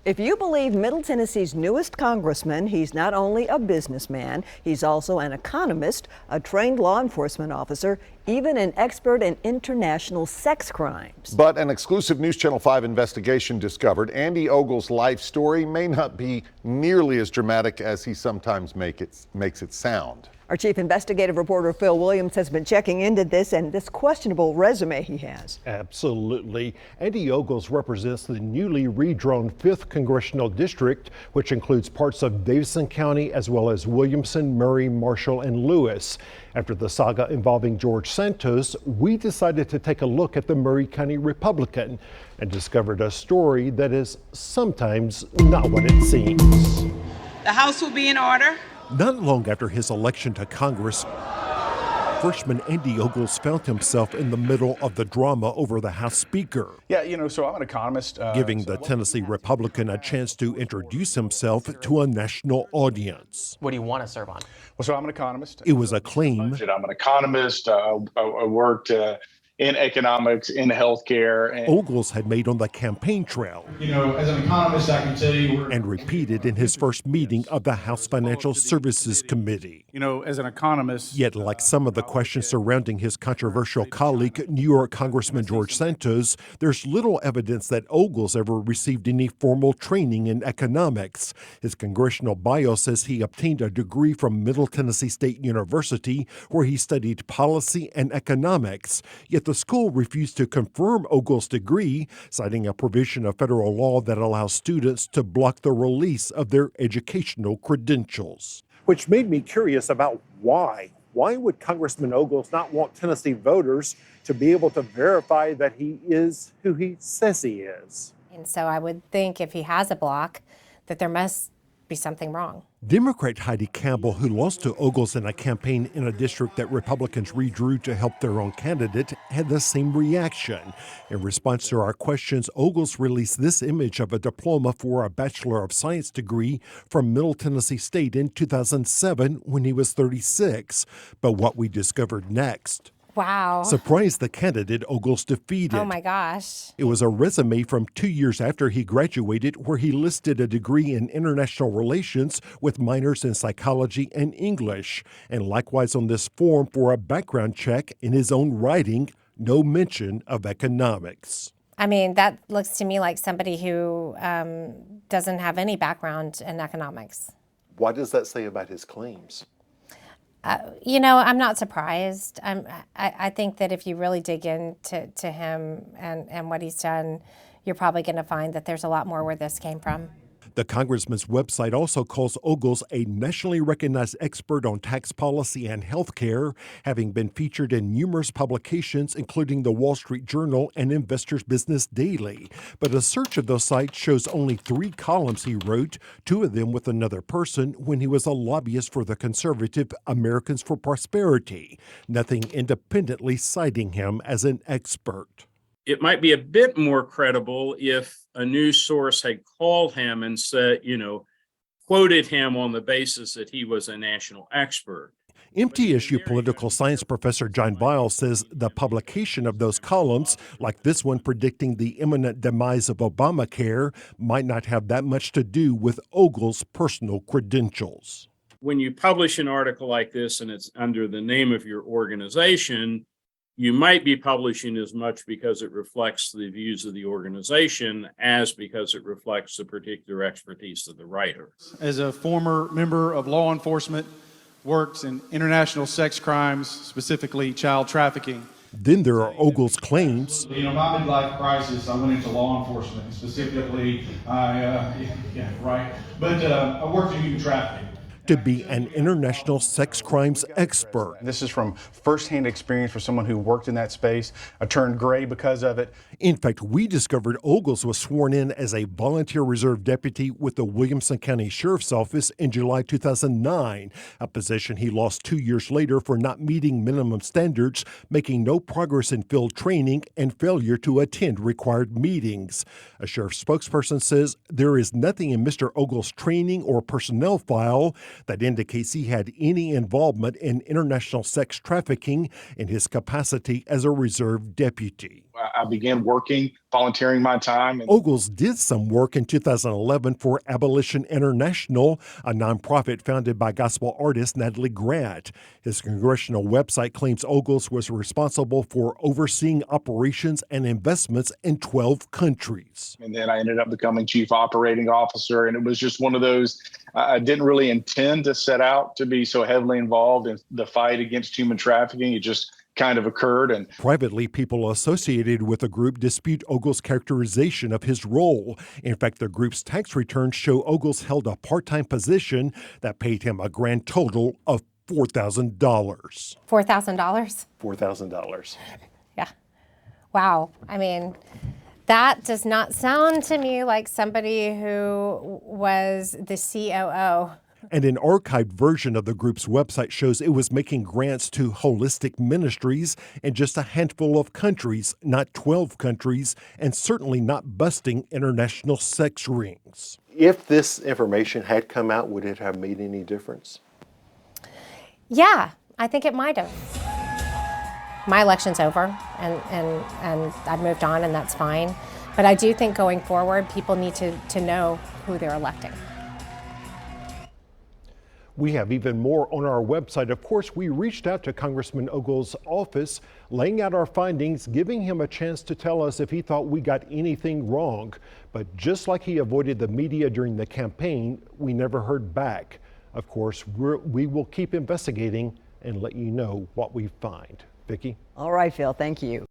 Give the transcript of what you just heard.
If you believe Middle Tennessee's newest congressman, he's not only a businessman, he's also an economist, a trained law enforcement officer, even an expert in international sex crimes. But an exclusive News Channel 5 investigation discovered Andy Ogles' life story may not be nearly as dramatic as he sometimes makes it sound. Our chief investigative reporter Phil Williams has been checking into this and this questionable resume he has. Absolutely. Andy Ogles represents the newly redrawn 5th Congressional District, which includes parts of Davidson County as well as Williamson, Murray, Marshall, and Lewis. After the saga involving George Santos, we decided to take a look at the Murray County Republican and discovered a story that is sometimes not what it seems. The House will be in order. Not long after his election to Congress, freshman Andy Ogles found himself in the middle of the drama over the House Speaker. Yeah, so I'm an economist. Giving the Tennessee Republican a chance to introduce himself to a national audience. What do you want to serve on? Well, so I'm an economist. It was a claim. I'm an economist. I worked in economics, in healthcare. Ogles had made on the campaign trail. As an economist, I can tell you. And repeated in his first meeting of the House Financial Services Committee. As an economist. Yet, like some of the questions surrounding his controversial colleague, New York Congressman George Santos, there's little evidence that Ogles ever received any formal training in economics. His congressional bio says he obtained a degree from Middle Tennessee State University, where he studied policy and economics. Yet the school refused to confirm Ogles' degree, citing a provision of federal law that allows students to block the release of their educational credentials. Which made me curious about why. Why would Congressman Ogles not want Tennessee voters to be able to verify that he is who he says he is? And so I would think if he has a block, that there must be something wrong. Democrat Heidi Campbell, who lost to Ogles in a campaign in a district that Republicans redrew to help their own candidate, had the same reaction. In response to our questions, Ogles released this image of a diploma for a Bachelor of Science degree from Middle Tennessee State in 2007 when he was 36. But what we discovered next Wow. surprised the candidate Ogles defeated. Oh my gosh. It was a resume from 2 years after he graduated where he listed a degree in international relations with minors in psychology and English. And likewise on this form for a background check in his own writing, no mention of economics. I mean, that looks to me like somebody who doesn't have any background in economics. What does that say about his claims? I'm not surprised. I think that if you really dig into him and what he's done, you're probably going to find that there's a lot more where this came from. The congressman's website also calls Ogles a nationally recognized expert on tax policy and health care, having been featured in numerous publications, including the Wall Street Journal and Investors Business Daily. But a search of those sites shows only 3 columns he wrote, 2 of them with another person, when he was a lobbyist for the conservative Americans for Prosperity, nothing independently citing him as an expert. It might be a bit more credible if a news source had called him and said, quoted him on the basis that he was a national expert. MTSU political science professor John Biles says the publication of those columns, like this one predicting the imminent demise of Obamacare, might not have that much to do with Ogles' personal credentials. When you publish an article like this and it's under the name of your organization, you might be publishing as much because it reflects the views of the organization as because it reflects the particular expertise of the writer. As a former member of law enforcement, works in international sex crimes, specifically child trafficking. Then there are Ogles' claims. My midlife crisis, I went into law enforcement, specifically, but I worked in human trafficking. To be an international sex crimes expert. This is from firsthand experience for someone who worked in that space. I turned gray because of it. In fact, we discovered Ogles was sworn in as a volunteer reserve deputy with the Williamson County Sheriff's Office in July 2009, a position he lost 2 years later for not meeting minimum standards, making no progress in field training, and failure to attend required meetings. A sheriff's spokesperson says there is nothing in Mr. Ogles' training or personnel file that indicates he had any involvement in international sex trafficking in his capacity as a reserve deputy. I began working volunteering my time. And Ogles did some work in 2011 for Abolition International, a nonprofit founded by gospel artist Natalie Grant. His congressional website claims Ogles was responsible for overseeing operations and investments in 12 countries. And then I ended up becoming chief operating officer. And it was just one of those, I didn't really intend to set out to be so heavily involved in the fight against human trafficking. It just kind of occurred. And privately, people associated with the group dispute Ogles' characterization of his role. In fact, the group's tax returns show Ogles held a part-time position that paid him a grand total of $4,000. $4,000? $4,000. Yeah. Wow. I mean, that does not sound to me like somebody who was the COO. And an archived version of the group's website shows it was making grants to holistic ministries in just a handful of countries, not 12 countries, and certainly not busting international sex rings. If this information had come out, would it have made any difference? Yeah, I think it might have. My election's over, and I've moved on, and that's fine. But I do think going forward, people need to know who they're electing. We have even more on our website. Of course, we reached out to Congressman Ogles' office, laying out our findings, giving him a chance to tell us if he thought we got anything wrong. But just like he avoided the media during the campaign, we never heard back. Of course, we will keep investigating and let you know what we find. Vicki? All right, Phil, thank you.